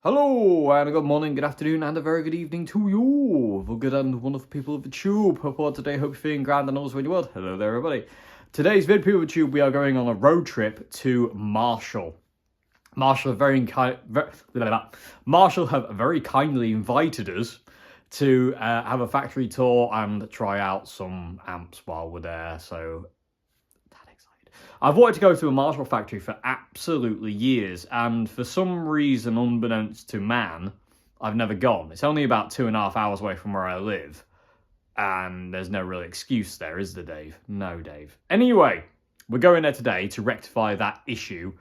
Hello, and a good morning, good afternoon, and a very good evening to you, the good and wonderful people of the tube. Hope today, hope you're feeling grand and all around the world. Hello there, everybody. Today's vid, people of the tube, we are going on a road trip to Marshall. Marshall have very kindly invited us to have a factory tour and try out some amps while we're there. So I've wanted to go to a Marshall factory for absolutely years, and for some reason, unbeknownst to man, I've never gone. It's only about 2.5 hours away from where I live, and there's no real excuse there, is there, Dave? No, Dave. Anyway, we're going there today to rectify that issue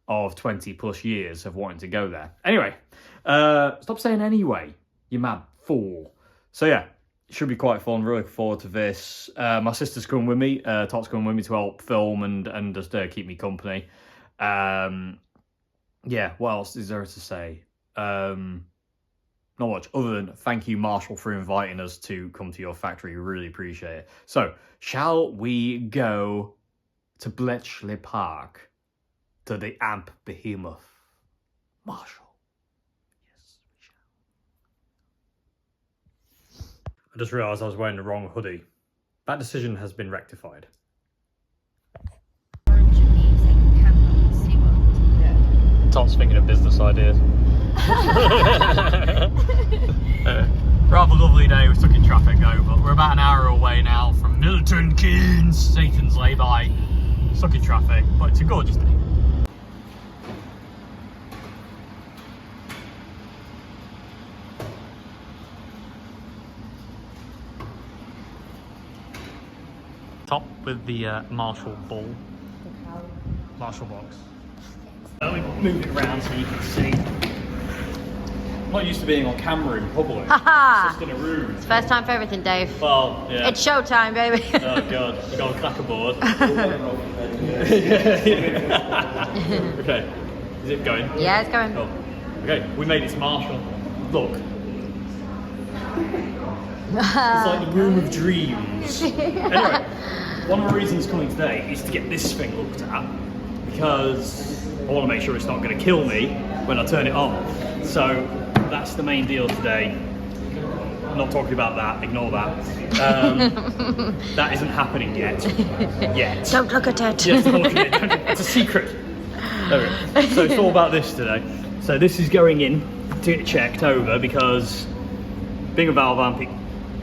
of 20 plus years of wanting to go there. Anyway, stop saying anyway, you mad fool. So yeah, should be quite fun. Really looking forward to this. My sister's coming with me. Tot's coming with me to help film and just keep me company. Yeah, what else is there to say? Not much other than thank you, Marshall, for inviting us to come to your factory. Really appreciate it. So, shall we go to Bletchley Park to the amp behemoth, Marshall? I just realised I was wearing the wrong hoodie. That decision has been rectified. Tom's thinking of business ideas. Rather lovely day, we're stuck in traffic though, but we're about an hour away now from Milton Keynes, Satan's lay-by. Stuck in traffic, but it's a gorgeous day. Top with the Marshall bull. Marshall box. Let me move it around so you can see. I'm not used to being on camera in public. Haha! Just in a room. It's first time for everything, Dave. Well, yeah. It's showtime, baby. Oh god, we got a cracker board. Okay, is it going? Yeah, it's going. Oh. Okay, we made it to Marshall. Look. It's like the room of dreams. Anyway, one of the reasons coming today is to get this thing looked at, because I want to make sure it's not going to kill me when I turn it on. So that's the main deal today. I'm not talking about that, ignore that. That isn't happening yet. Don't look at it. Yes, don't look at it. It's a secret. There we go. So it's all about this today. So this is going in to get checked over, because being a valve amp, it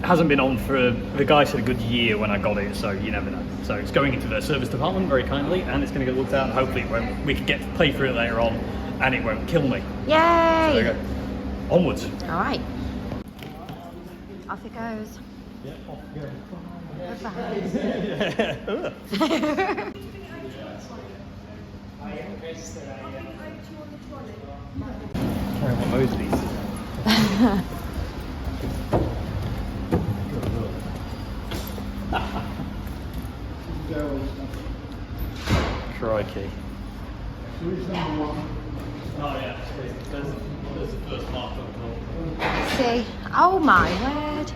hasn't been on for, the guy said, a good year when I got it, so you never know. So it's going into the service department very kindly, and it's going to get looked at, and hopefully we can play through it later on, and it won't kill me. Yay! So there you go. Onwards. All right. Off it goes. Yeah, off we go. Goodbye. I want those pieces. Crikey. Oh yeah, there's the first mark on the See? Oh my word.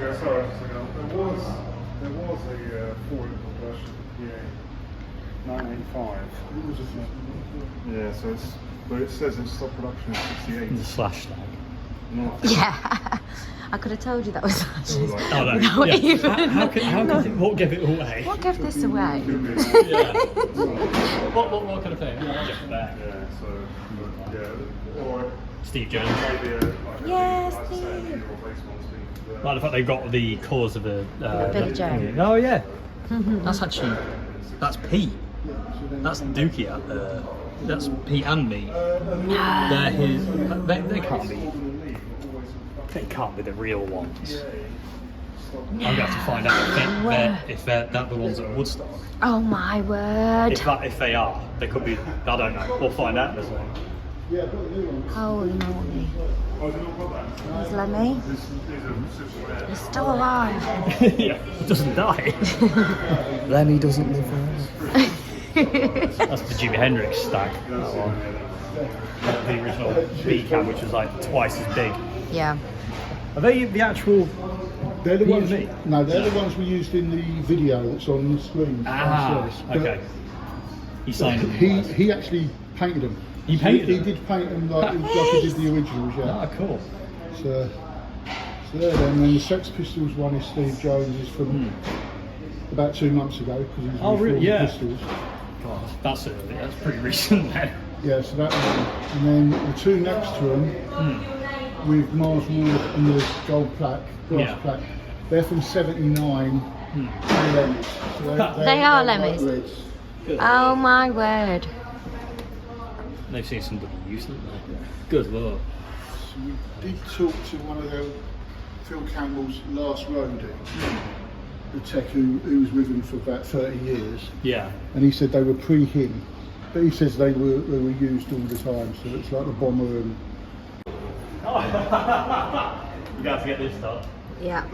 Yeah, sorry, there was a Ford version, yeah, 985. Yeah, so it's, but it says in stock production is 68. The slash tag. No. Yeah. I could have told you that was Oh no. Without Yeah. even- How what gave it away? What gave this away? Yeah. What kind of thing? Yeah, so, yeah, or Steve Jones. maybe Yes, like I say, Steve. a replacement Steve. Like the fact they got the colours of the Billy Joe. Oh yeah. That's actually, that's Pete. That's Dookie out there. That's Pete and me. They're his. They can't be. They can't be the real ones. I'm gonna have to find out if they're the ones at Woodstock. Oh my word. If they are, they could be. I don't know. We'll find out this one. Holy moly. There's Lemmy. He's still alive. Yeah, he doesn't die. Lemmy doesn't live forever. That's the Jimi Hendrix stack. That one. The original B cam, which was like twice as big. Yeah. Are they the actual? They're the ones. Me? No, they're the ones we used in the video that's on the screen. Ah, downstairs. But okay. He signed them. He actually painted them. He painted He them? did paint them like he did the originals, yeah. Ah, cool. So there then. And then the Sex Pistols one is Steve Jones, is from about 2 months ago, because he's Oh, really? reformed the Yeah. Pistols. God, that's early. That's pretty recent then. Yeah, so that one. And then the two next to them, with Mars Ward and the gold plaque, brass plaque, they're from '79. Lemmies. So They are they're Lemmies? like reds. Oh my word. They've seen somebody use them. Good lord. So we did talk to one of them, Phil Campbell's last roadie, the tech who was with him for about 30 years, Yeah. and he said they were pre him, but he says they were used all the time, so it's like the bomber and... You got to get this done. Yeah.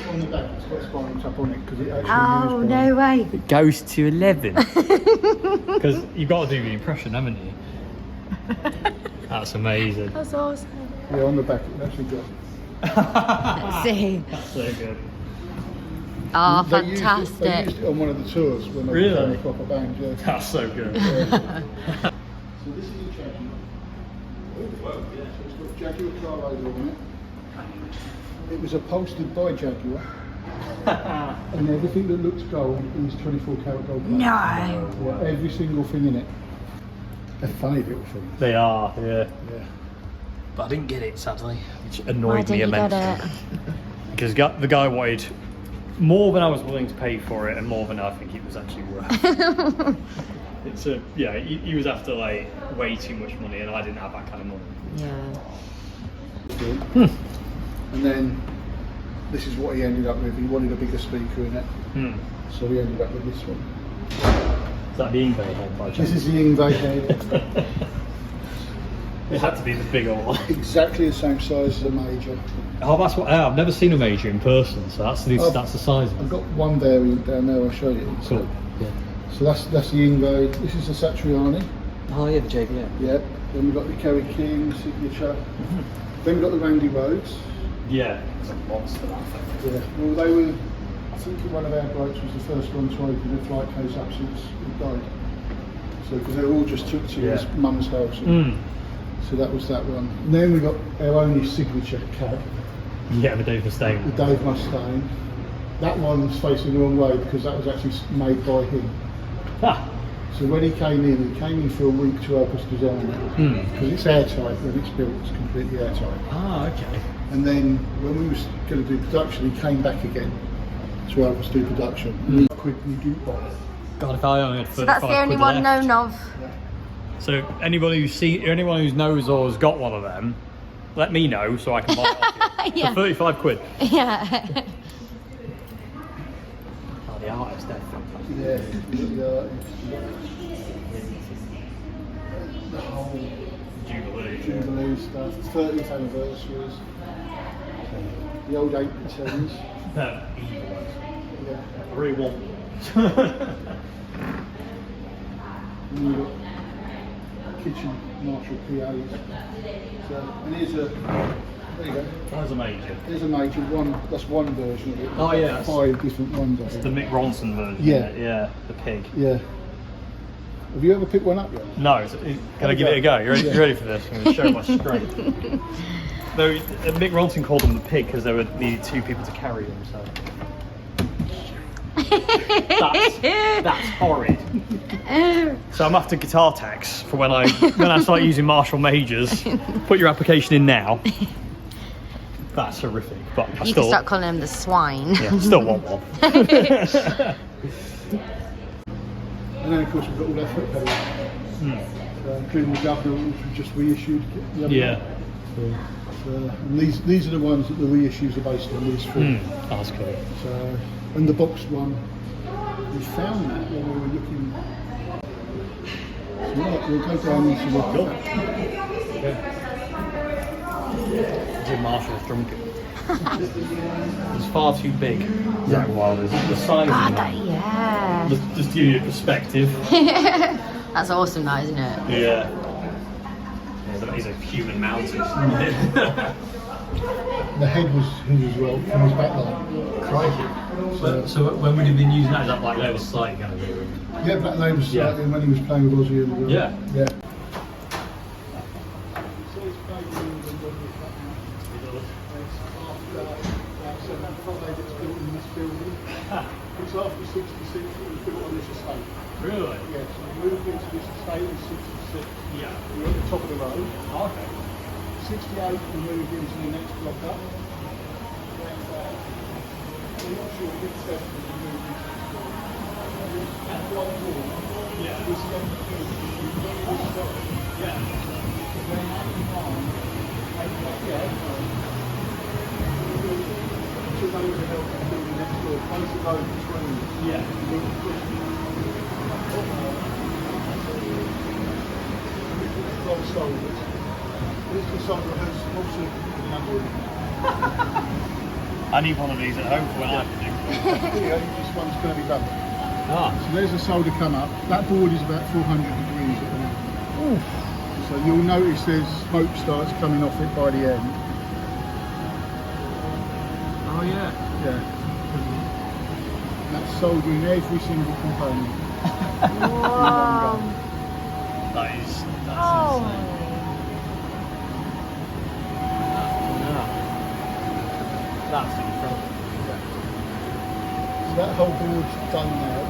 On the back it's got spinal tap on it, because it actually Oh, no way. It goes to 11. Because you've got to do the impression, haven't you? That's amazing. That's awesome. Yeah, on the back it actually got... Let's see. That's so good. Oh, They used fantastic. it on one of the tours when they Really? became a proper band, yeah. That's so good. So this is a Jaguar. So it's got Jaguar car logo on it. It was upholstered by Jaguar, and everything that looks gold is 24 karat gold. No. Yeah, every single thing in it. They're funny little things. They are, yeah. Yeah. But I didn't get it, sadly, which Why annoyed didn't me you get immensely. it? Because the guy wanted more than I was willing to pay for it, and more than I think it was actually worth. It's he was after like way too much money, and I didn't have that kind of money. Yeah. And then this is what he ended up with. He wanted a bigger speaker in it, so he ended up with this one. Is that the Ingve head by This chance? is the Ingve head. It had to be the bigger one. Exactly the same size as a Major. Oh, that's what I've never seen a Major in person, so that's the size of I've it. got one variant down there. I'll show you. Cool. Yeah. So that's the Ingve. This is the Satriani. Oh yeah, the JVM. Yeah. Then we've got the Kerry King signature. Then we've got the Randy Rhodes. Yeah, it's a monster that thing. Yeah. Well, they were. I think one of our blokes was the first one to open a flight case up since he died. So because they were all just took to his mum's house. So that was that one. And then we got our only signature cab, Yeah, the Dave Mustaine. the Dave Mustaine. That one's facing the wrong way because that was actually made by him. Ah. So when he came in for a week to help us design it. Because it's airtight when it's built, it's completely airtight. Ah, okay. And then when we was going to do production, he came back again to help us do production. And he quid new Duke box. God, if I only had 35 So that's the only quid one left. known of. So anyone who knows or has got one of them, let me know so I can buy it off you. Yeah. For 35 quid. Yeah. Oh, the artist, they're fantastic. Yeah, the whole Jubilee. Jubilee stuff, 30th anniversaries, the old 810s. They're evil. Yeah. I really want one. And you've got kitchen Marshall PAs. So, and here's a, there you go. That's amazing. There's a Major one, that's one version of it. Oh, yeah, that's- 5 different ones, I The think. Mick Ronson version. Yeah. Isn't it? Yeah, the pig. Yeah. Have you ever picked one up yet? No, can I give it a go? You ready for this? I'm going to show my strength. Though Mick Ronson called them the pig because they needed 2 people to carry him. So that's horrid. So I'm after guitar techs for when I start using Marshall Majors. Put your application in now. That's horrific, but I You still can start calling him the swine. yeah, still want one. And then of course we've got all our foot pedals. Including the governor, which we just reissued the other Yeah. day. And these are the ones that the reissues are based on, these 4. That's cool. So, and the boxed one, we found that when we were looking. So we'll go down into the Jim Marshall's drunken. It's far too big. Zach Wilder's. The size God, of that. yeah. Just give you a perspective. That's awesome, that, isn't it? Yeah. He's a human mountain. The head was his as well, from his back line. Crikey. So when would he have been using that? Is that like Label Society kind of thing? Yeah, Black Label Yeah. when he was playing with Ozzy and Yeah. Yeah. fade in England when we cut out. It does. It's after 75 it's built in this building. It's after 66 it was built on this estate. Really? Yes, we moved into this estate in 66. Yeah. We were at the top of the road. Okay. 68 we moved into the next block up. I'm not sure which step we moved into this building. That one wall Yeah. was the end of the building. We got this step. Yeah. Then at the time, took over the help of the building next door, closed the road between. Yeah. From soldiers. This is the soldier who's also the number I need one of these at home for when I can do. here. This one's going to be done. Ah. So there's a solder come up. That board is about 400 degrees at the moment. So you'll notice there's smoke starts coming off it by the end. Oh yeah. Yeah. And that's soldering every single component. Wow. That's Oh. insane. That's incredible. So that whole board's done now.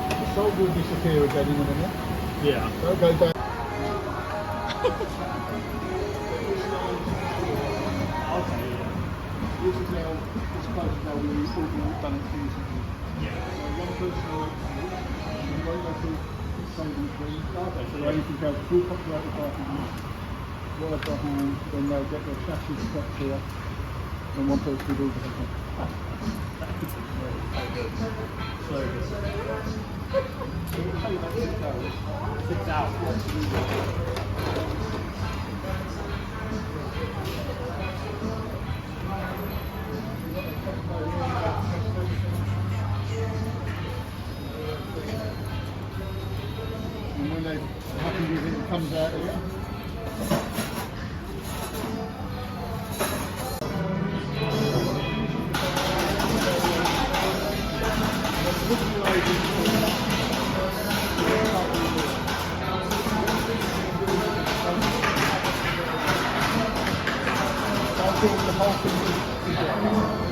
The solder will disappear again in a minute. Yeah. Don't go down. Okay. This is now, this close now, we've all done it physically. Yeah. So one person will you won't go through soldering tree. Okay, so Where you can go full populated parking, wire behind, then they'll get their chassis stuck here, and one person will do the whole thing. So good. So it'll take about 6 hours. 6 hours. And when they're happy with it, it comes out here. The whole thing is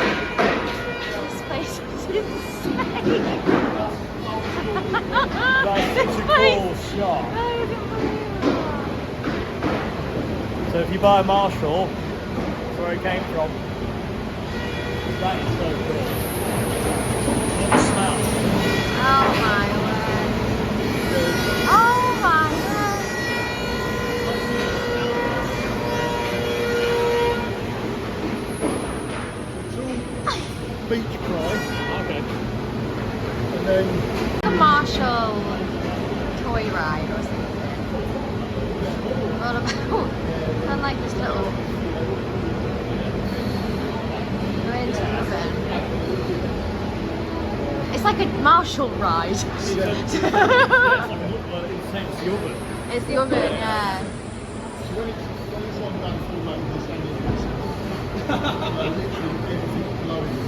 This place is insane. That's This such a place- cool shot. I can't believe So if you buy a Marshall, that's where it came from. That is so cool. What the smell? it. Oh my word. Oh my word. beach cry, Okay. and then The Marshall toy ride or something. What about, and like this little, go into the oven. It's like a Marshall ride. It's like a it's the same as the oven. It's the oven, yeah. so when it's on done full load, this thing is literally everything glowing.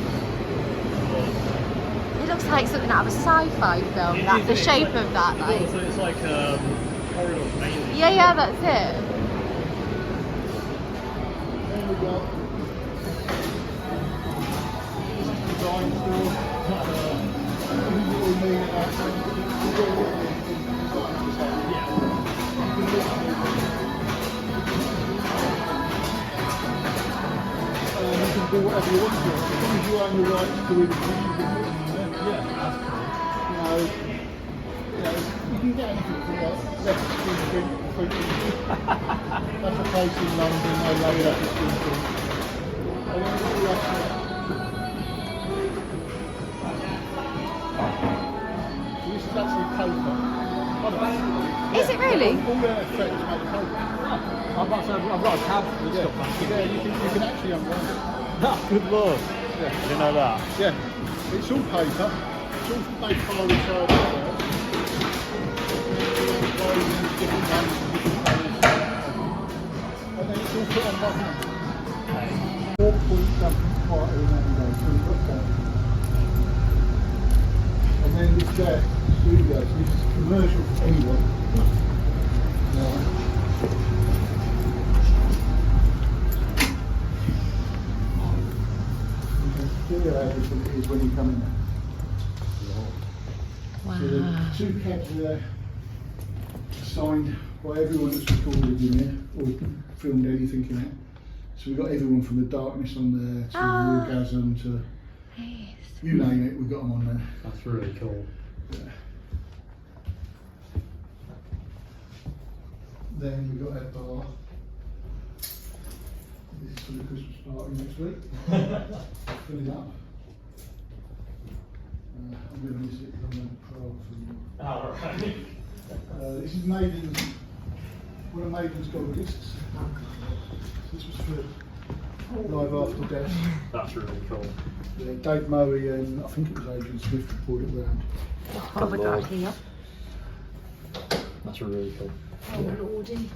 It looks like something out of a sci-fi film. That the shape of that, like. So it's like corridor from Alien. Yeah, that's it. Then we got design store. You can do whatever you want to. As long as you own the rights to it, you can put it in there. Yeah, that's cool. You can get anything for that. That's a screen print. That's a place in London, they lay that a screen print. And then all the rest of it. So this is actually paper. Is it really? All their effects made of paper. I've got a tab with Yeah, stuff back in. yeah, you can actually unwind it. Good lord. Yeah. I didn't know that. Yeah, it's all paper. It's all made file inside as well. Different names and different colours. And then it's all put on magnet. 4-point something quite in that way, so we've got that. And then this there, studio, so this is commercial for anyone. Everything it is when you come in there. Wow. So the 2 cabs there signed by everyone that's recorded in here or filmed anything in it. So we've got everyone from the Darkness on there to Orgasm to you name it, we've got them on there. That's really cool. Yeah. Then we've got Ed Bar. This is for the Christmas party next week. Fill it up. I'm going to miss it because I'm on trial for you. Alright. This is Maiden's, one of Maiden's gold discs. This was for Live After Death. That's really cool. Yeah, Dave Murray and I think it was Adrian Swift who brought it round. What have we got here? That's really cool. Oh lordy.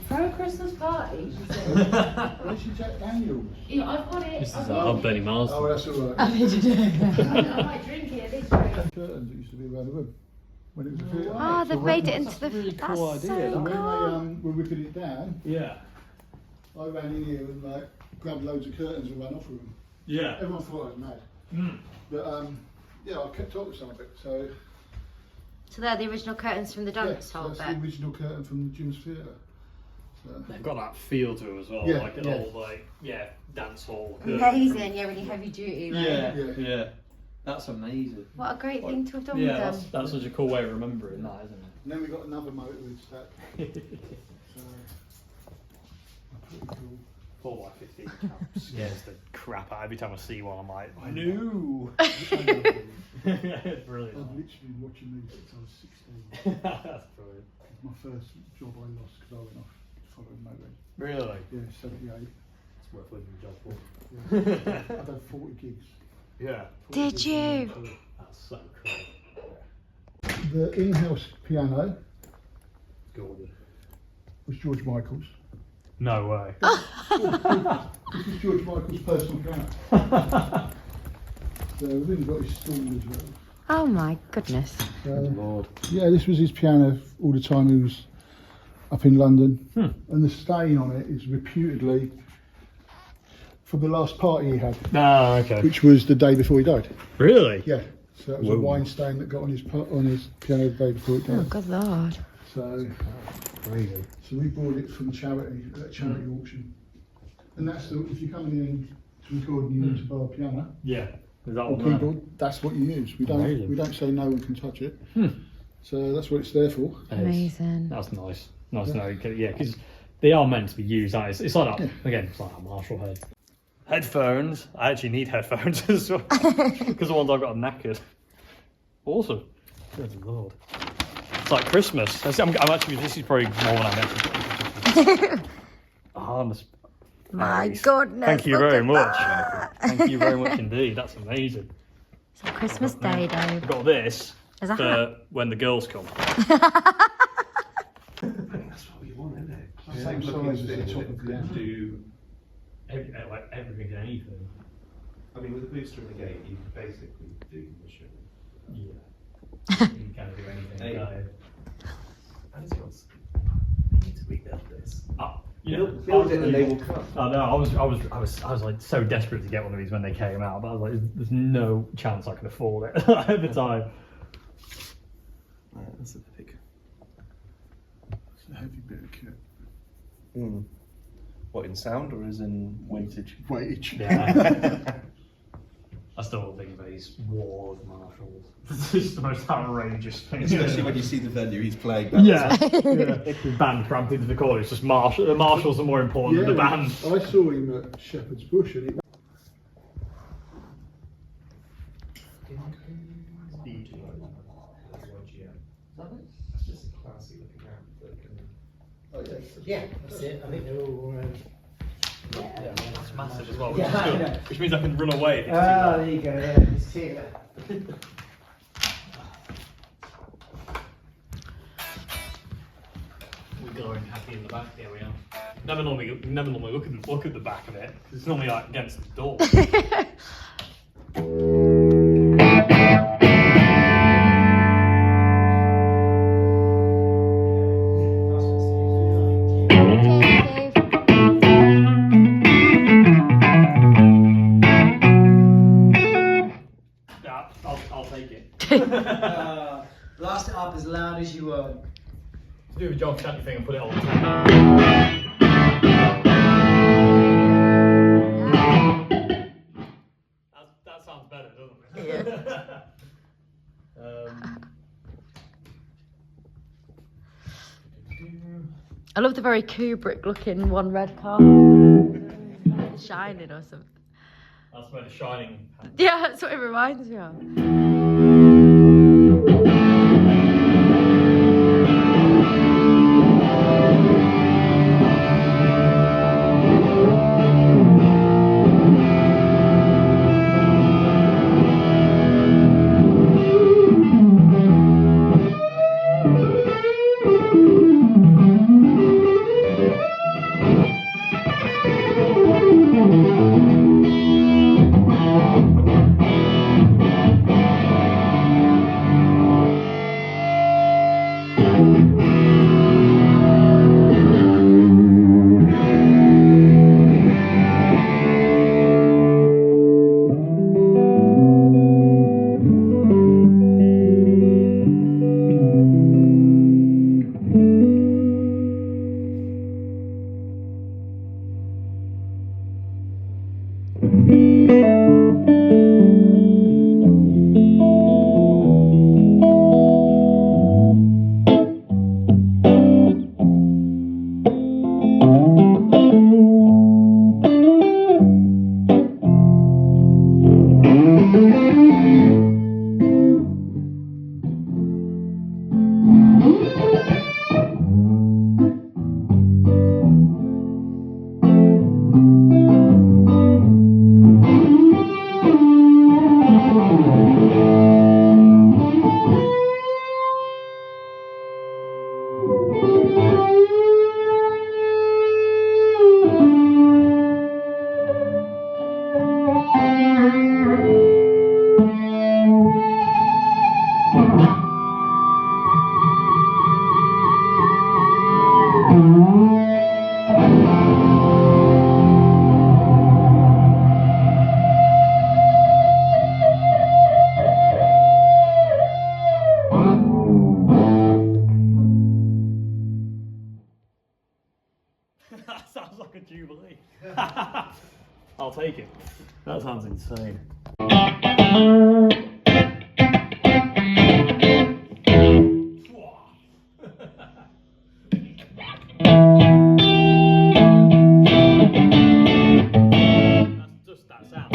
For a Christmas party, she said. Where's your Jack Daniels? Yeah, I've got it. This is I've our got it. Benny Mars. Oh, that's alright. I might drink it at this rate. Curtains that used to be around the room when it was a theatre. Oh, they've made it into the. really That's cool so idea, And when cool. they were ripping it down, Yeah. I ran in here and grabbed loads of curtains and ran off with them. Yeah. Everyone thought I was mad. But yeah, I kept up with some of it. So So they're the original curtains from the yeah, dance so hall that's bit. the original curtain from the Jim's Theatre. So, They've got that feel to them as well, Yeah, like an yeah. old, dance hall. Amazing, yeah, really heavy duty, right? Yeah. That's amazing. What a great thing to have done Yeah, with them. that's such a cool way of remembering that, isn't and then we got another motor with stack. it? So pretty cool. 4x15 scares the crap out. Every time I see one, I'm like, no. I've Brilliant. literally been watching these since I was 16. That's brilliant. My first job I lost because I went off following motoring. Really? Yeah, 78. It's worth leaving the job for. Yeah. I've had 40 gigs. Yeah. Did you? That's so cool. The in-house piano Gorgeous. was George Michael's. No way. This is George Michael's personal piano. So we've even got his stool as well. Oh my goodness. Lord. Yeah, this was his piano all the time he was up in London. And the stain on it is reputedly from the last party he had, Ah, okay. which was the day before he died. Really? Yeah, so that was Whoa. a wine stain that got on his piano the day before he Oh died. good lord. So Crazy. we bought it from charity at a charity auction. And that's the, if you're coming in to record and you want to buy a piano Yeah. Is that or what keyboard, that's what you use. We Amazing. don't say no one can touch it. So that's what it's there for. Amazing. That's nice. Nice to know. Yeah, because they are meant to be used. It's like that. Yeah. Again, it's like a Marshall head. Headphones. I actually need headphones as well because the ones I've got are knackered. Awesome. Good lord. It's like Christmas. I'm actually. This is probably more than I'm actually. Harness. My Nice. goodness. Thank you look very at much. that. Thank you very much indeed. That's amazing. It's a Christmas Day, I've Dave. got this As a for hat. when the girls come. That's what we want, isn't it? Same size as the top of the could amp. do. Like everything and anything. I mean, with a booster in the gate, you could basically do the show. Yeah. You can't do anything. Hey. can you? That is yours. I need to rebuild this. Oh, Build it and they will come. I know. I was like so desperate to get one of these when they came out, but I was like, there's no chance I could afford it at the time. That's a big. It's a heavy bit of kit. What, in sound or as in weightage? Weightage. Yeah. I still think that he's war of Marshalls. This is the most outrageous thing. Especially when you see the venue he's playing. That Yeah. The band cramped into the corner. It's just the Marshalls are more important than the band. I saw him at Shepherd's Bush and it That's just a classy looking amp that can. Oh, yeah. Yeah, that's it. I think they're all. That's massive as well, Yeah, I know. which means I can run away. Ah, there you go. Yeah, it's here. We're glowing happy in the back. Here we are. Never normally look at the back of it because it's normally like against the door. Okay, Dave. Yeah, I'll take it. Blast it up as loud as you want. Do a John Shanty thing and put it on the table. That sounds better, doesn't it? Yeah. I love the very Kubrick looking one red car. Shining or something. That's where the Shining. Yeah, that's what it reminds me of. That sounds like a jubilee. I'll take it. That sounds insane. That's just that sound.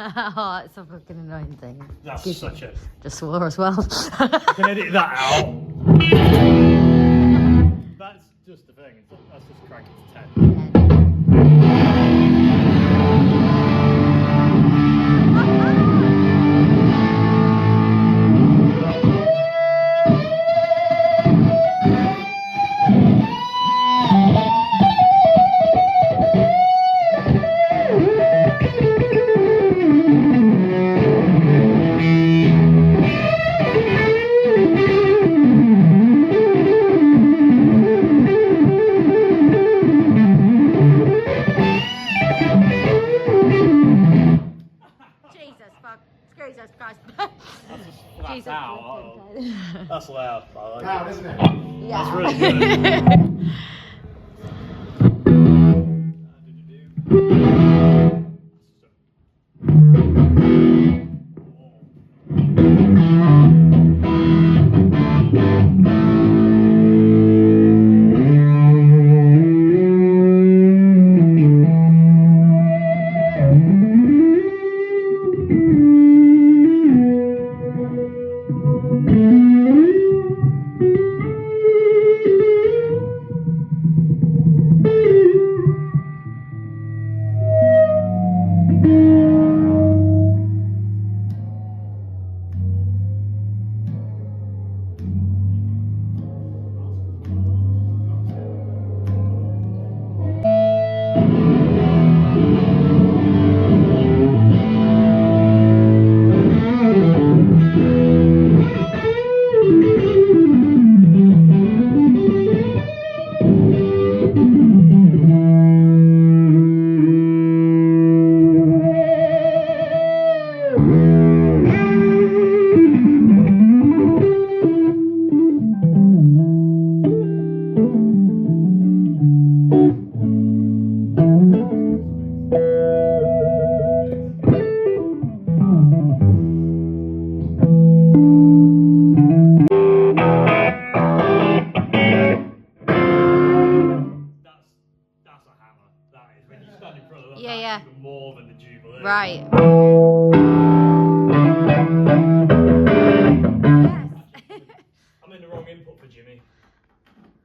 Oh, it's a fucking annoying thing. That's Excuse such me. a... Just swore as well. I can edit that out. That's just the thing. That's just crank it to 10. Jesus fuck. Jesus Christ. That's just flat Jesus out. Christ. That's loud. I like Loud, it. isn't it? Yeah. That's really good. That's a hammer. That is. When you stand in front of that, Yeah, that's yeah. even more than the Jubilee. Right. I'm in the wrong input for Jimmy.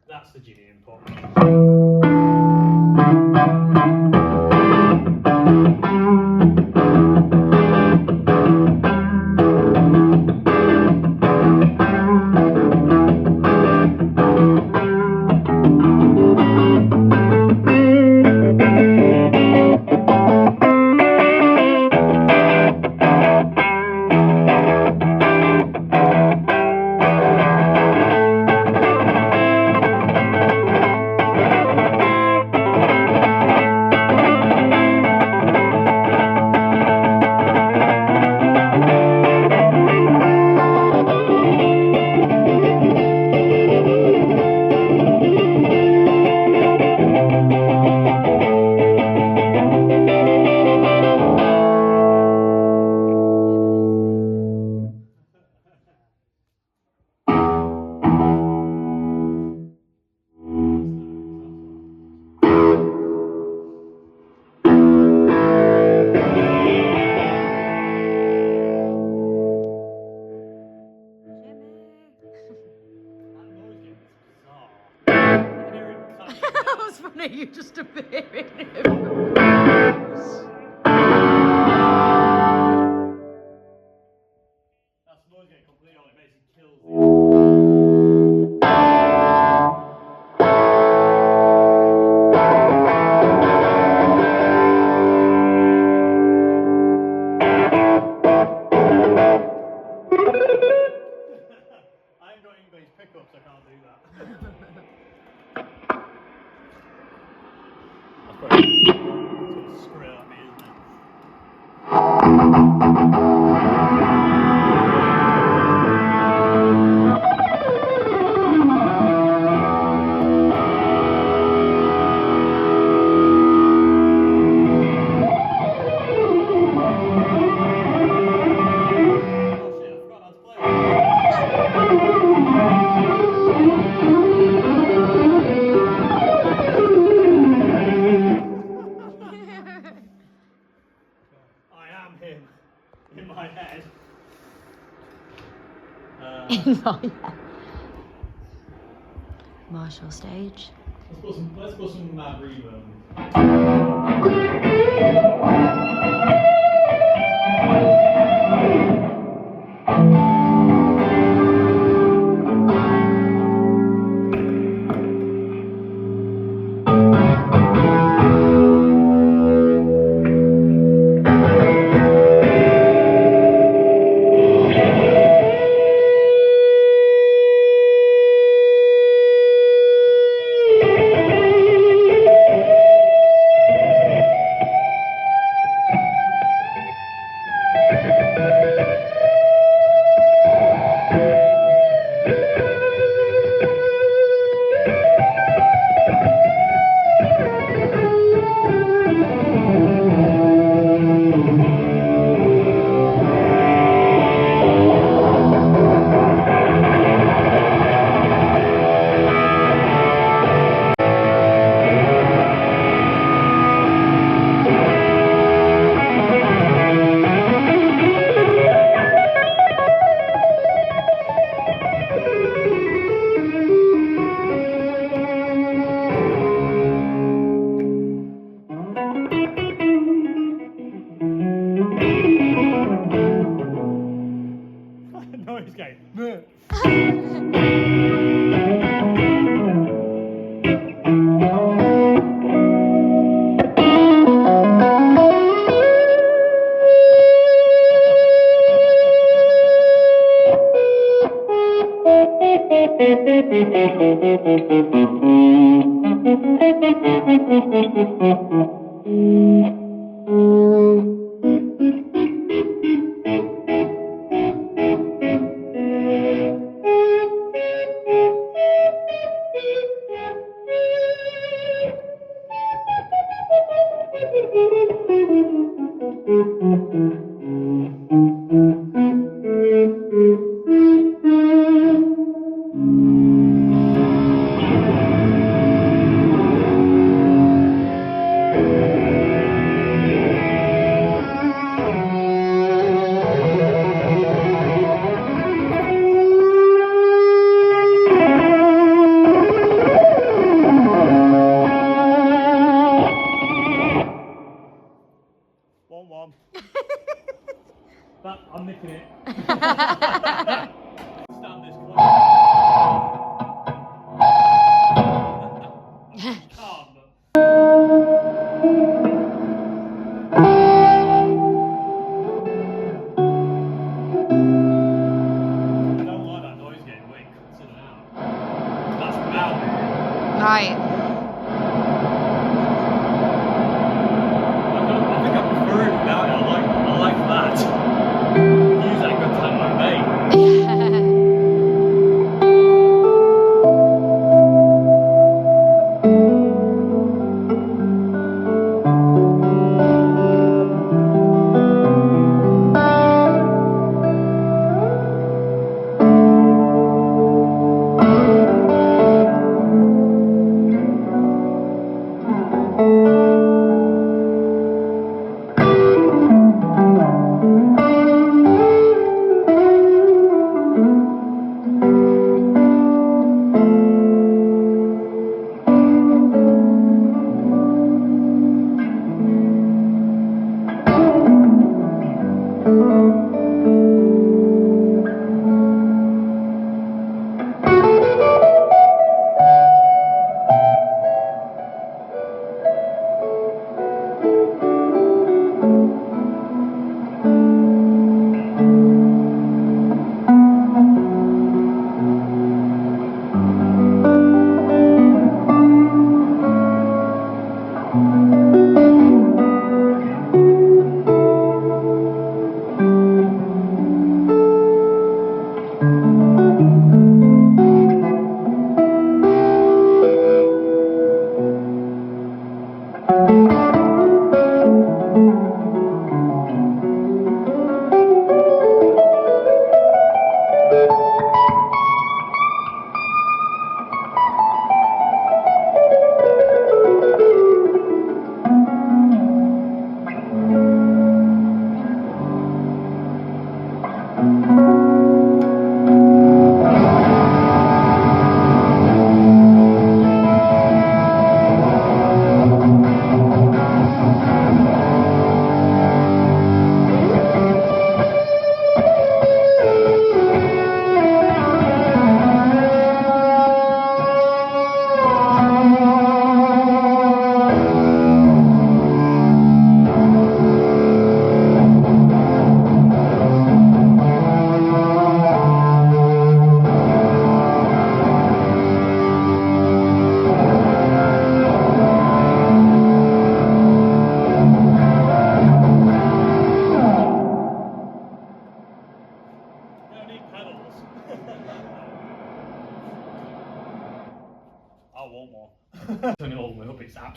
That's the Jimmy input. That was funny, you just appearing. That's noise getting completely on. It basically kills it. I ain't got English pickups, I can't do that. That's probably gonna screw it at me, isn't it? Oh shit, I forgot how to play it. I am him. Oh, yeah. Marshall stage. Let's put some mad reverb. Noise gate. That, I'm nicking it. Stand this close. Calm. I don't like that noise getting way cuts in and out. That's without it. Right. I think I prefer it without it. I like that. Use that good time like me.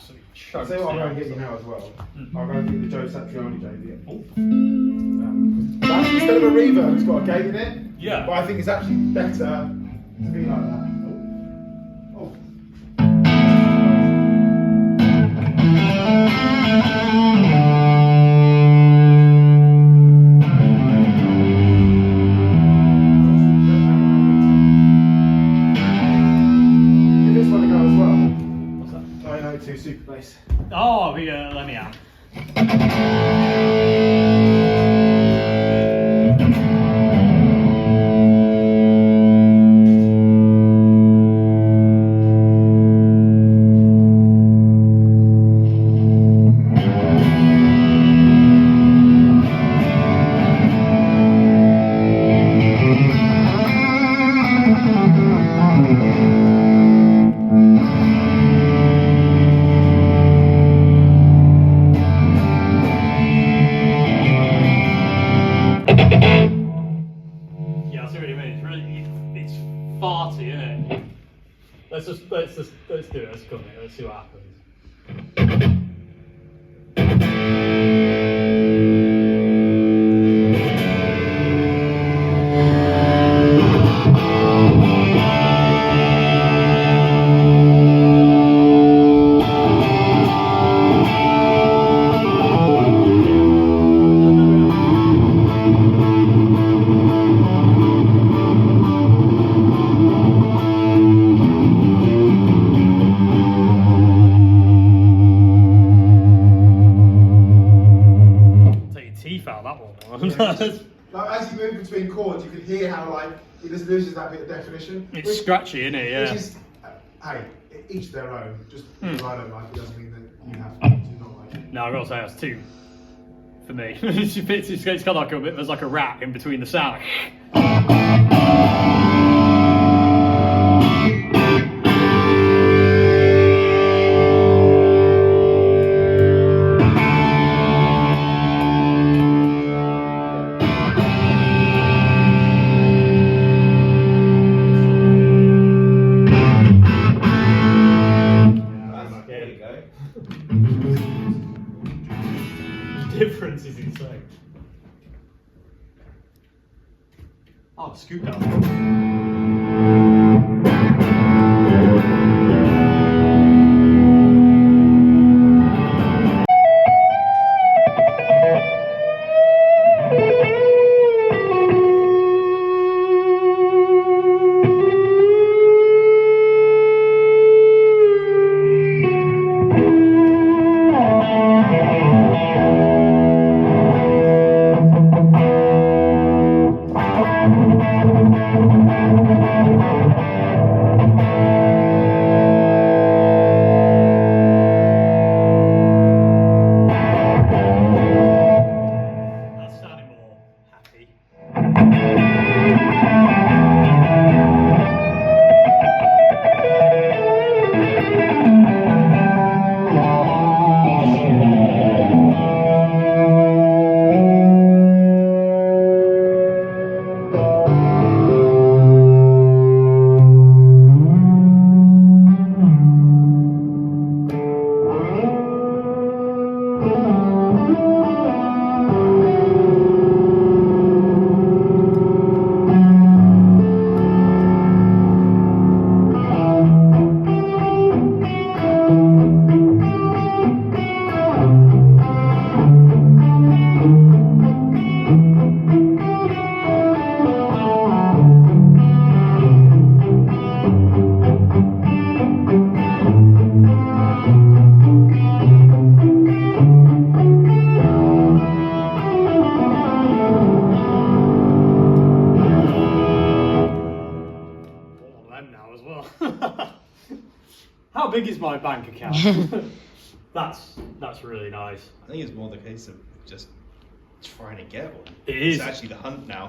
absolutely I'll choked. say what I'm it going to out. get you now as well. I'll go and get the Joe Satriani JV. That's instead of a reverb, it's got a gate in it. Yeah. But I think it's actually better to be like that. Oh. Give this one a go as well. What's that? 902 Super Bass. Oh, let me out. Yeah, I see what you mean. It's really, it's farty, isn't it? Let's do it. Let's come here. Let's see what happens. Take your teeth out that one. Like as you move between chords, you can hear how like it just loses that bit of definition. It's scratchy, isn't it? Yeah. Which is, hey, each their own. Just because I don't like it doesn't mean that you have to not like it. No, I've got to say that's two for me. It's got like a bit. There's like a rat in between the sound. There you go. Difference is insane. Oh, scoop down. That's sounding more happy. How big is my bank account? That's really nice. I think it's more the case of just trying to get one. It is. It's actually the hunt now.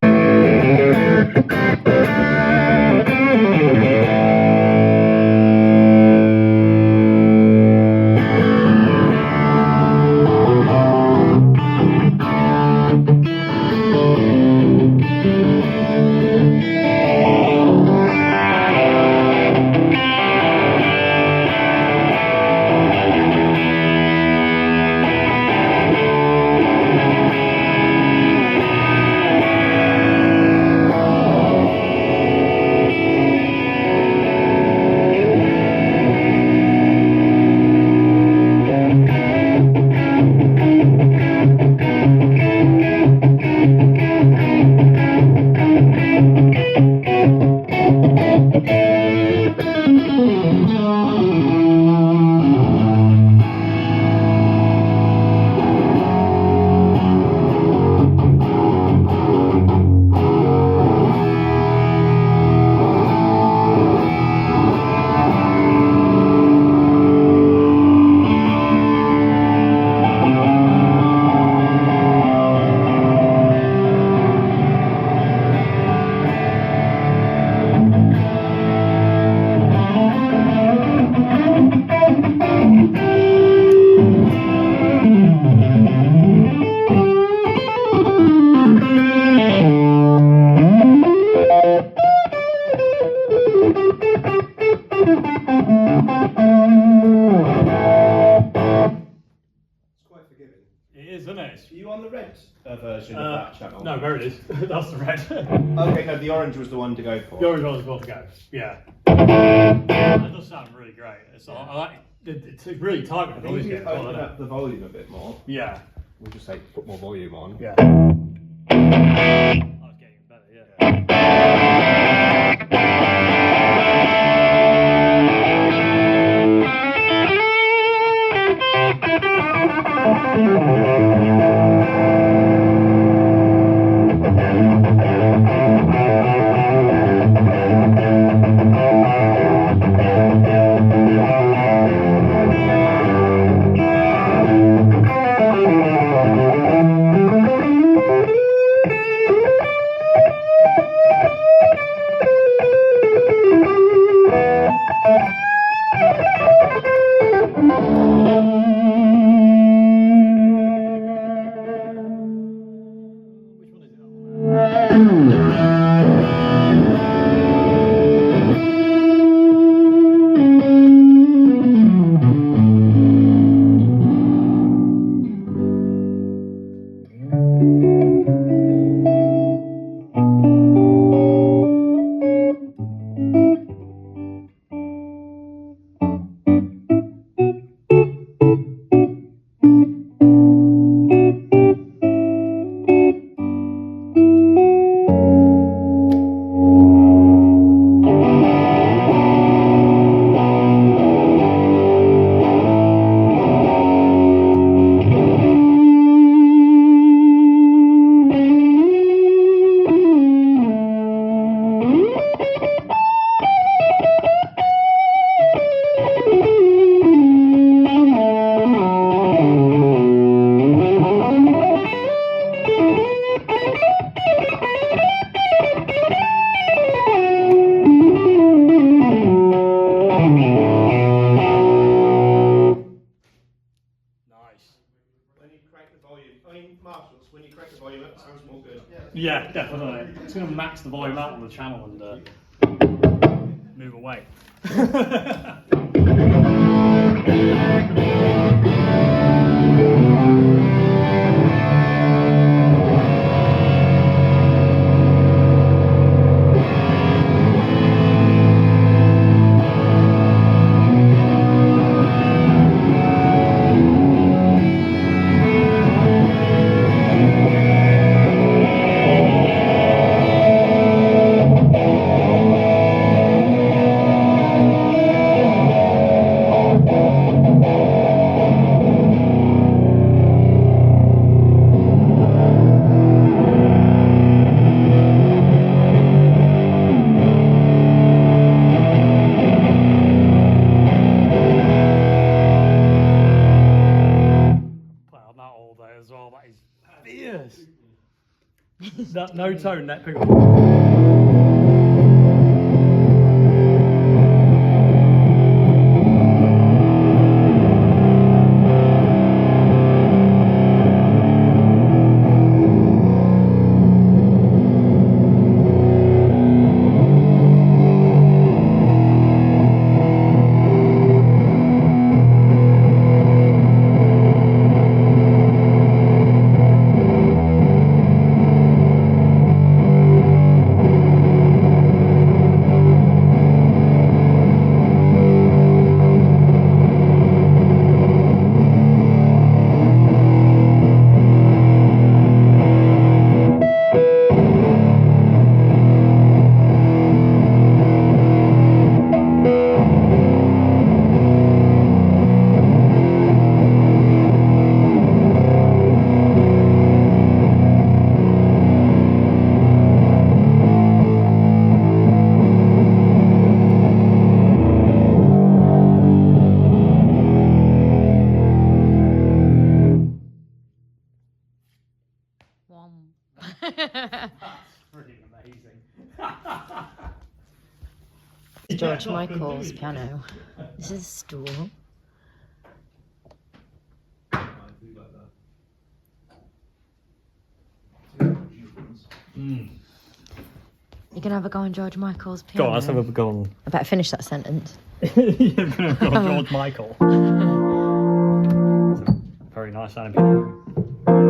isn't it? Are you on the red version of that channel? No, there it is. That's the red. Okay, no, the orange was the one to go for. The orange one was the one to go. Yeah. That does sound really great. I like it's really tight with the I think noise if you getting open on, isn't up the volume a bit more, it? Yeah. we'll just say put more volume on. Yeah. Oh, it's getting better, yeah. Which one is it? Nice. When you crank the volume, I mean, Marshall's, when you crank the volume up, it sounds more good. Yeah, definitely. It's going to max the volume out on the channel and move away. Play on that all day as well. That is fierce. That no tone, that pick. Pretty amazing. George Michael's piano. This is a stool. You can have a go on George Michael's piano. Go on, let's have a go on. I better finish that sentence. You're gonna go on George Michael. Very nice sounding piano.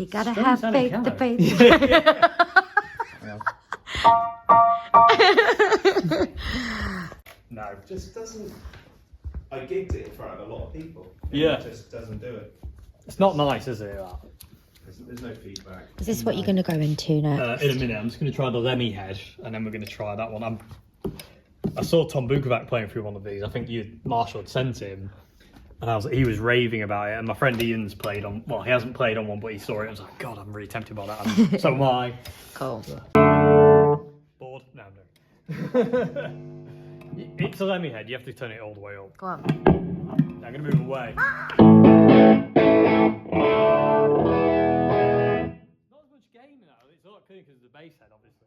You gotta Strong have sounding faith, the piano. faith. No. Just doesn't. I gigged it in front of a lot of people. Yeah. It just doesn't do it. It's not nice, is it? That? There's no feedback. Is this what you're going to go into next? In a minute, I'm just going to try the Lemmy head, and then we're going to try that one. I saw Tom Bukovac playing through one of these. I think Marshall had sent him, and he was raving about it. And my friend Ian's played on. Well, he hasn't played on one, but he saw it. I was like, God, I'm really tempted by that. And so am I. Cool. Bored? No, no. It's a Lemmy head. You have to turn it all the way up. Go on. I'm going to move away. Not as much game now. It's a lot cleaner because of the bass head, obviously.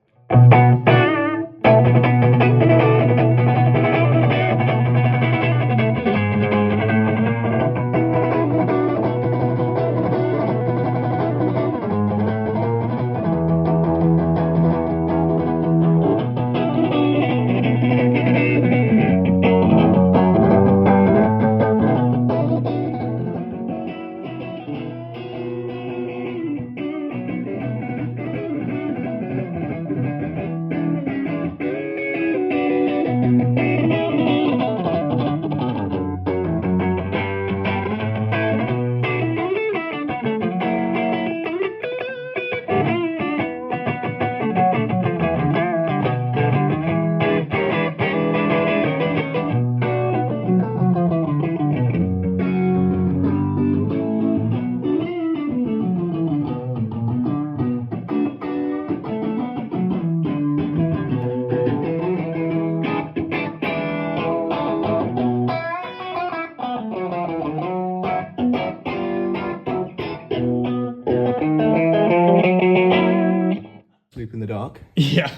Sleep in the dark. Yeah.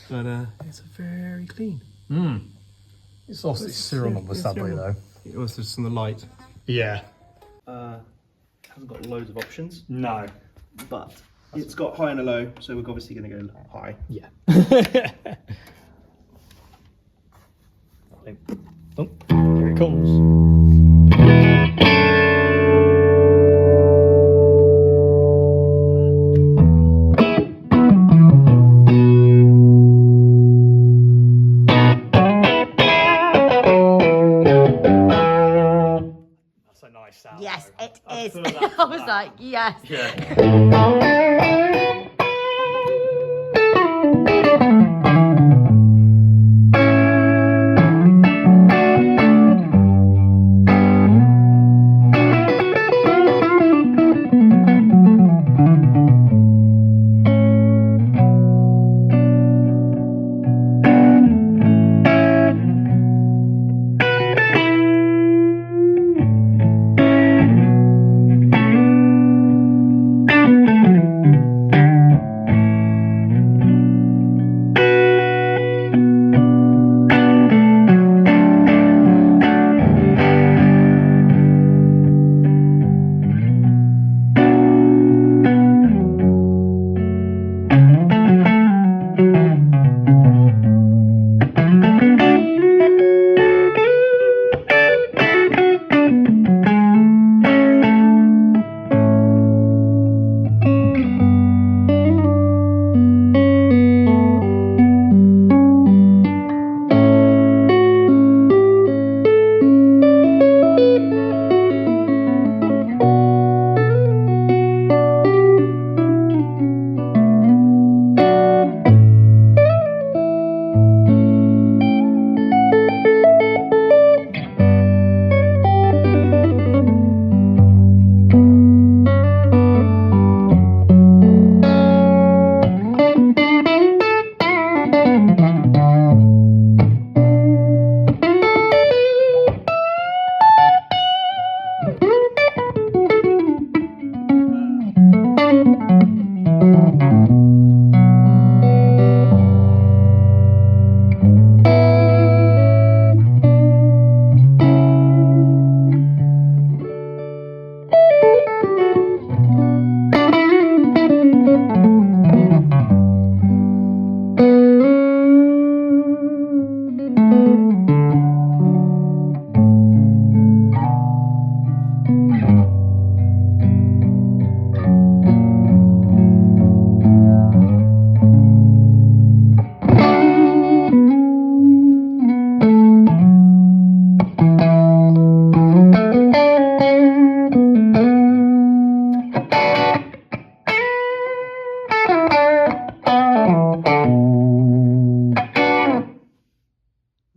But it's very clean. It's also serial number, sadly, though. It was just on the light. Yeah. Hasn't got loads of options, No. but it's got high and a low, so we're obviously going to go high. Yeah. Oh, here it comes. That's a nice sound. Yes, though. it I is. prefer that to I was that. like, yes. Yeah.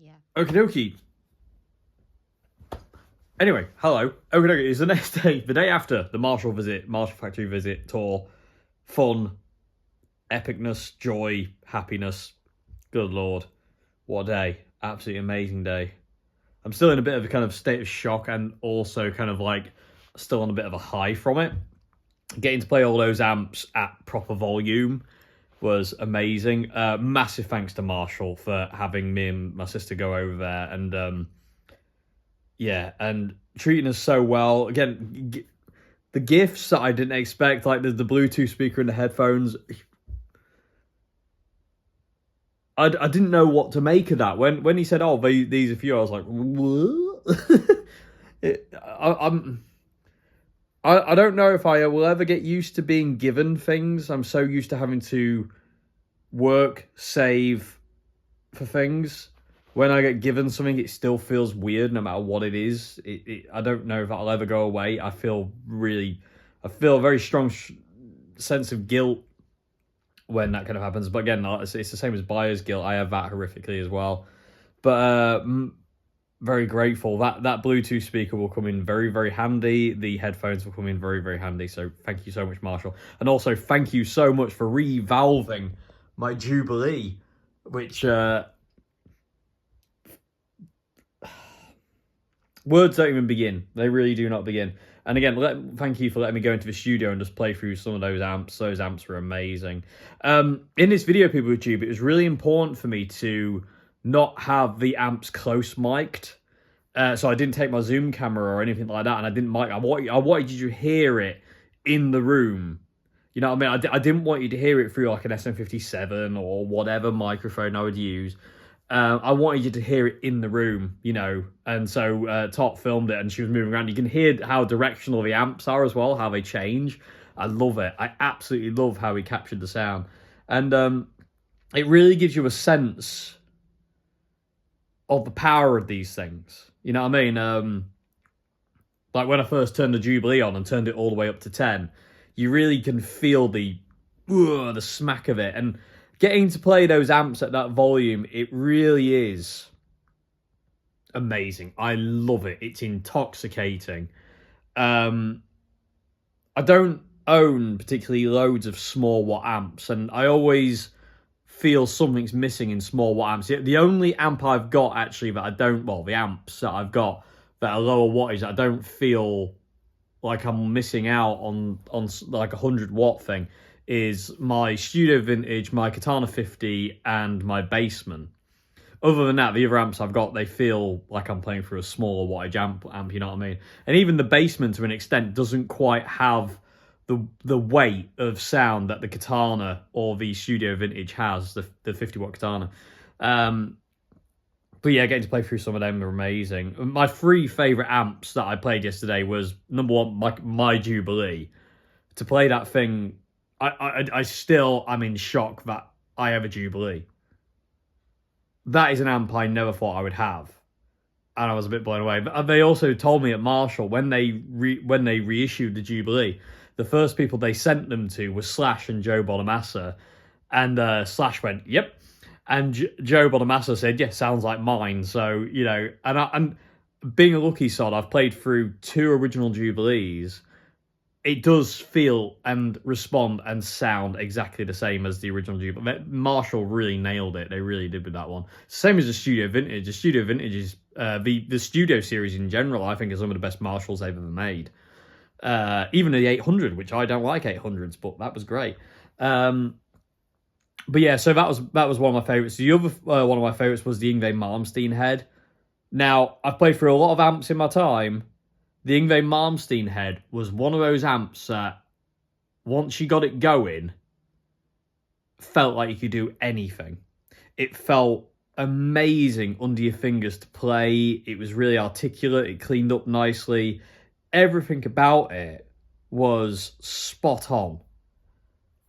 Yeah. Okie dokie. Anyway, hello. Okie dokie. It's the next day, the day after the Marshall Factory visit tour. Fun, epicness, joy, happiness. Good Lord. What a day. Absolutely amazing day. I'm still in a bit of a kind of state of shock and also kind of like still on a bit of a high from it. Getting to play all those amps at proper volume was amazing. Massive thanks to Marshall for having me and my sister go over there and and treating us so well. Again, the gifts that I didn't expect, like the Bluetooth speaker and the headphones. I didn't know what to make of that. When he said, "Oh, these are for you," I was like, "What?" I don't know if I will ever get used to being given things. I'm so used to having to work, save for things. When I get given something, it still feels weird no matter what it is. I don't know if that'll ever go away. I feel a very strong sense of guilt when that kind of happens. But again, it's the same as buyer's guilt. I have that horrifically as well. But very grateful. That Bluetooth speaker will come in very, very handy. The headphones will come in very, very handy. So thank you so much, Marshall. And also thank you so much for revalving my Jubilee, which words don't even begin. They really do not begin. And again, thank you for letting me go into the studio and just play through some of those amps. Those amps were amazing. In this video, people with Tube, it was really important for me to not have the amps close mic'd. So I didn't take my Zoom camera or anything like that, and I didn't mic. I wanted you to hear it in the room. You know what I mean? I didn't want you to hear it through like an SM57 or whatever microphone I would use. I wanted you to hear it in the room, you know, and so Tot filmed it and she was moving around. You can hear how directional the amps are as well, how they change. I love it. I absolutely love how he captured the sound. And it really gives you a sense of the power of these things. You know what I mean? Like when I first turned the Jubilee on and turned it all the way up to 10, you really can feel the smack of it. And getting to play those amps at that volume, it really is amazing. I love it. It's intoxicating. I don't own particularly loads of small watt amps, and I always feel something's missing in small watt amps. The only amp I've got actually that I don't, well, the amps that I've got that are lower wattage, I don't feel like I'm missing out on like 100 watt thing, is my Studio Vintage, my Katana 50, and my Basement. Other than that, the other amps I've got, they feel like I'm playing through a smaller wattage amp, you know what I mean? And even the Basement, to an extent, doesn't quite have the weight of sound that the Katana or the Studio Vintage has, the 50 watt Katana. But yeah, getting to play through some of them are amazing. My three favourite amps that I played yesterday was, number one, my Jubilee. To play that thing, I still am in shock that I have a Jubilee. That is an amp I never thought I would have, and I was a bit blown away. But they also told me at Marshall when they reissued the Jubilee, the first people they sent them to was Slash and Joe Bonamassa, and Slash went, "Yep," and Joe Bonamassa said, "Yeah, sounds like mine." So you know, and being a lucky sod, I've played through 2 original Jubilees. It does feel and respond and sound exactly the same as the original Jubilee. Marshall really nailed it. They really did with that one. Same as the Studio Vintage. The Studio Vintage is the Studio series in general, I think, is some of the best Marshalls they've ever made. Even the 800, which I don't like 800s, but that was great. But yeah, so that was one of my favourites. The other one of my favourites was the Yngwie Malmsteen head. Now, I've played through a lot of amps in my time. The Yngwie Malmsteen head was one of those amps that, once you got it going, felt like you could do anything. It felt amazing under your fingers to play. It was really articulate. It cleaned up nicely. Everything about it was spot on.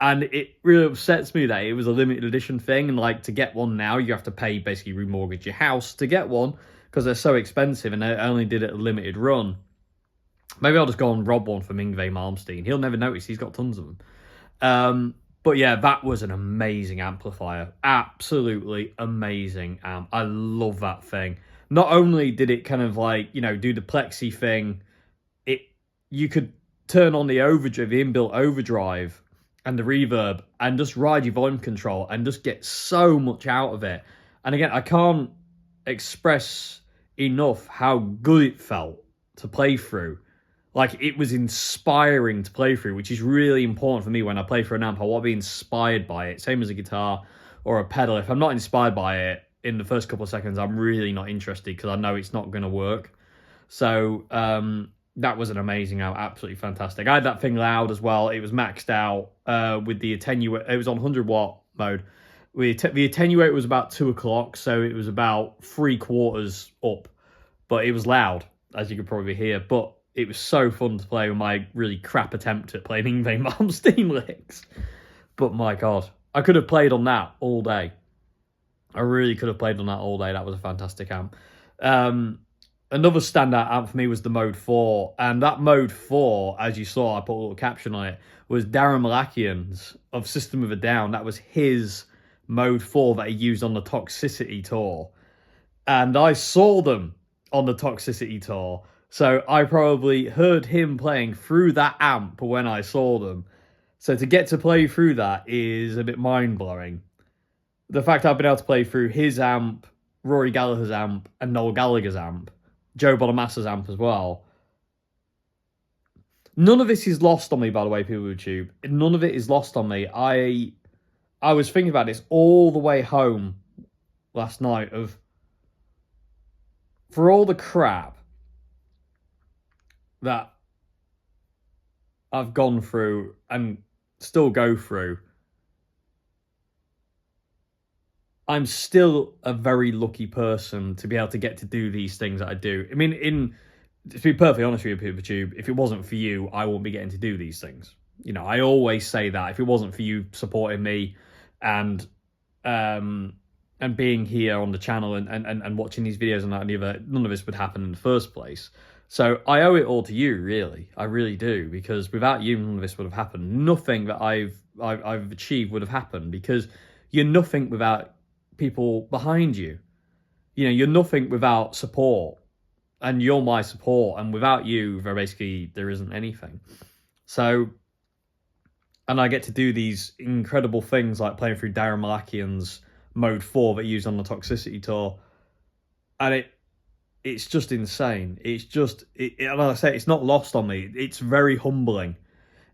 And it really upsets me that it was a limited edition thing. And like, to get one now, you have to pay, basically remortgage your house to get one, because they're so expensive and they only did it a limited run. Maybe I'll just go and rob one from Yngwie Malmsteen. He'll never notice. He's got tons of them. But yeah, that was an amazing amplifier. Absolutely amazing amp. I love that thing. Not only did it kind of like, you know, do the plexi thing, you could turn on the overdrive, the inbuilt overdrive and the reverb and just ride your volume control and just get so much out of it. And again, I can't express enough how good it felt to play through. Like, it was inspiring to play through, which is really important for me when I play for an amp. I want to be inspired by it, same as a guitar or a pedal. If I'm not inspired by it in the first couple of seconds, I'm really not interested because I know it's not going to work. So that was an amazing amp, absolutely fantastic. I had that thing loud as well. It was maxed out with the attenuator. It was on 100-watt mode. The attenuator was about 2 o'clock, so it was about 3/4 up. But it was loud, as you could probably hear. But it was so fun to play with my really crap attempt at playing Yngwie Malmsteen licks. But my God, I could have played on that all day. I really could have played on that all day. That was a fantastic amp. Another standout amp for me was the Mode 4. And that Mode 4, as you saw, I put a little caption on it, was Darren Malakian's of System of a Down. That was his Mode 4 that he used on the Toxicity tour. And I saw them on the Toxicity tour. So I probably heard him playing through that amp when I saw them. So to get to play through that is a bit mind-blowing. The fact I've been able to play through his amp, Rory Gallagher's amp, and Noel Gallagher's amp, Joe Bonamassa's amp as well. None of this is lost on me, by the way, people with YouTube. None of it is lost on me. I was thinking about this all the way home last night for all the crap that I've gone through and still go through, I'm still a very lucky person to be able to get to do these things that I do. I mean, to be perfectly honest with you, YouTube, if it wasn't for you, I wouldn't be getting to do these things. You know, I always say that. If it wasn't for you supporting me and being here on the channel and watching these videos and that and the other, none of this would happen in the first place. So I owe it all to you, really. I really do, because without you, none of this would have happened. Nothing that I've achieved would have happened, because you're nothing without people behind you. You know, you're nothing without support, and you're my support, and without you, there isn't anything. So, and I get to do these incredible things like playing through Darren Malakian's Mode 4 that he used on the Toxicity tour, and it's just insane. It's just, and like I say, it's not lost on me. It's very humbling,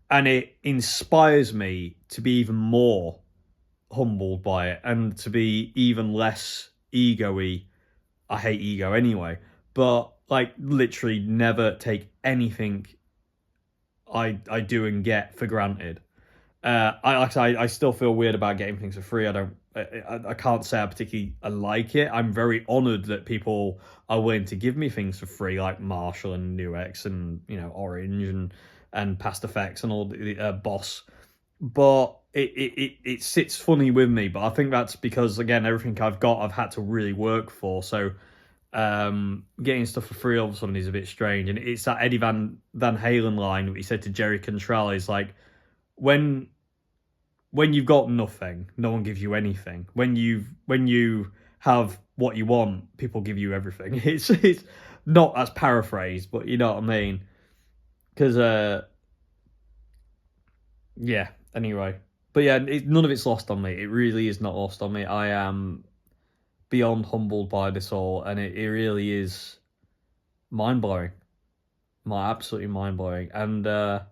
and it inspires me to be even more humbled by it and to be even less ego-y. I hate ego anyway, but like literally never take anything I do and get for granted. I still feel weird about getting things for free. I can't say I like it. I'm very honoured that people are willing to give me things for free, like Marshall and Nuix and, you know, Orange and Past Effects and all the Boss. But it sits funny with me. But I think that's because, again, everything I've got, I've had to really work for. So getting stuff for free all of a sudden is a bit strange. And it's that Eddie Van Halen line that he said to Jerry Cantrell is like, when you've got nothing, no one gives you anything. When you have what you want, people give you everything. It's not as paraphrased, but you know what I mean. Because yeah. Anyway, but yeah, none of it's lost on me. It really is not lost on me. I am beyond humbled by this all, and it really is mind blowing. Absolutely mind blowing, and the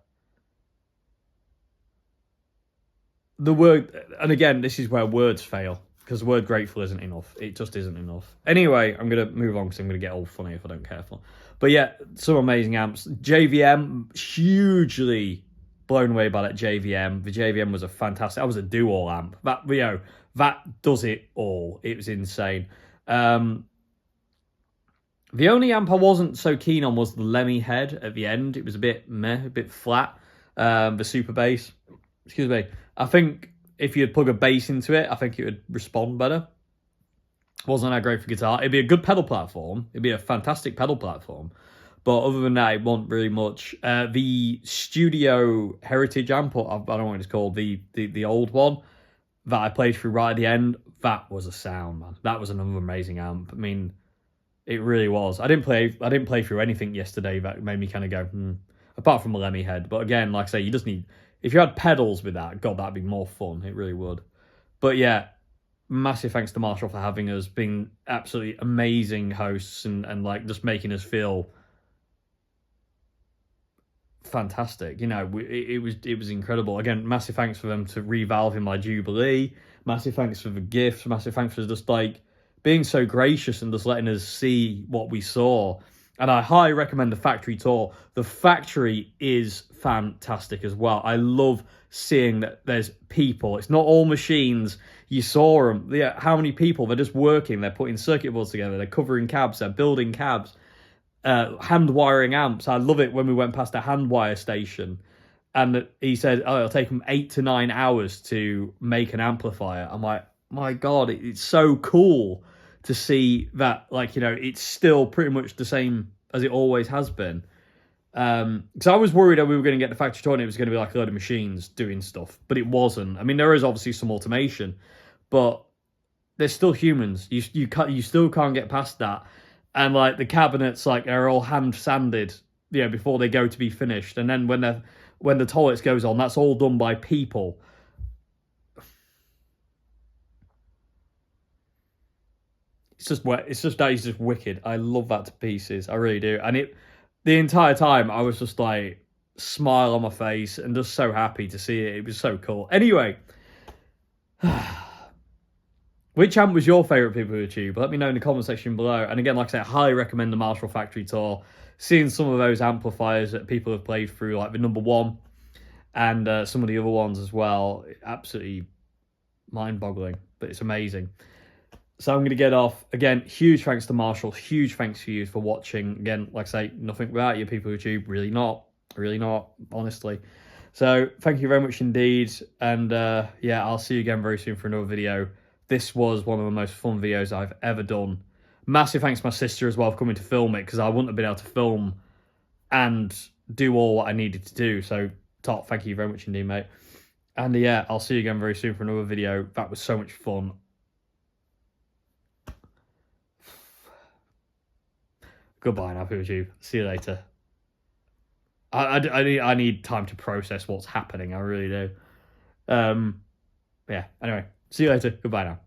word, and again, this is where words fail, because the word grateful isn't enough. It just isn't enough. Anyway, I'm going to move on because I'm going to get all funny if I don't careful. But yeah, some amazing amps. JVM, hugely blown away by that JVM. The JVM was a fantastic, that was a do-all amp. That, you know, that does it all. It was insane. The only amp I wasn't so keen on was the Lemmy head at the end. It was a bit meh, a bit flat. The super bass. Excuse me. I think if you'd plug a bass into it, I think it would respond better. Wasn't that great for guitar. It'd be a good pedal platform. It'd be a fantastic pedal platform. But other than that, it wasn't really much. The Studio Heritage amp, or I don't know what it's called, the old one that I played through right at the end, that was a sound, man. That was another amazing amp. I mean, it really was. I didn't play through anything yesterday that made me kind of go, apart from a Lemmy head. But again, like I say, you just need, if you had pedals with that, God, that'd be more fun. It really would. But yeah, massive thanks to Marshall for having us, being absolutely amazing hosts and like just making us feel fantastic. You know, it was incredible. Again, massive thanks for them to revalve in my Jubilee. Massive thanks for the gifts. Massive thanks for just like being so gracious and just letting us see what we saw. And I highly recommend the factory tour. The factory is fantastic as well. I love seeing that there's people. It's not all machines. You saw them. Yeah, how many people? They're just working. They're putting circuit boards together. They're covering cabs. They're building cabs. Hand wiring amps. I love it when we went past a hand wire station and he said, oh, it'll take them 8 to 9 hours to make an amplifier. I'm like, my God, it's so cool to see that, like, you know, it's still pretty much the same as it always has been. Because I was worried that we were going to get the factory tour and it was going to be like a load of machines doing stuff, but it wasn't. I mean, there is obviously some automation, but there's still humans. You still can't get past that. And like the cabinets, like are all hand sanded, you know, before they go to be finished. And then when the toilets goes on, that's all done by people. That is just wicked. I love that to pieces. I really do. And the entire time I was just like smile on my face and just so happy to see it. It was so cool. Anyway. Which amp was your favourite people who tube? Let me know in the comment section below. And again, like I said, I highly recommend the Marshall Factory Tour. Seeing some of those amplifiers that people have played through, like the number one, and some of the other ones as well, absolutely mind-boggling. But it's amazing. So I'm going to get off. Again, huge thanks to Marshall. Huge thanks to you for watching. Again, like I say, nothing without you, people who tube. Really not, honestly. So thank you very much indeed. And yeah, I'll see you again very soon for another video. This was one of the most fun videos I've ever done. Massive thanks to my sister as well for coming to film it, because I wouldn't have been able to film and do all what I needed to do. So, top, thank you very much indeed, mate. And yeah, I'll see you again very soon for another video. That was so much fun. Goodbye now, YouTube. See you later. I need time to process what's happening. I really do. Yeah, anyway. See you later. Goodbye now.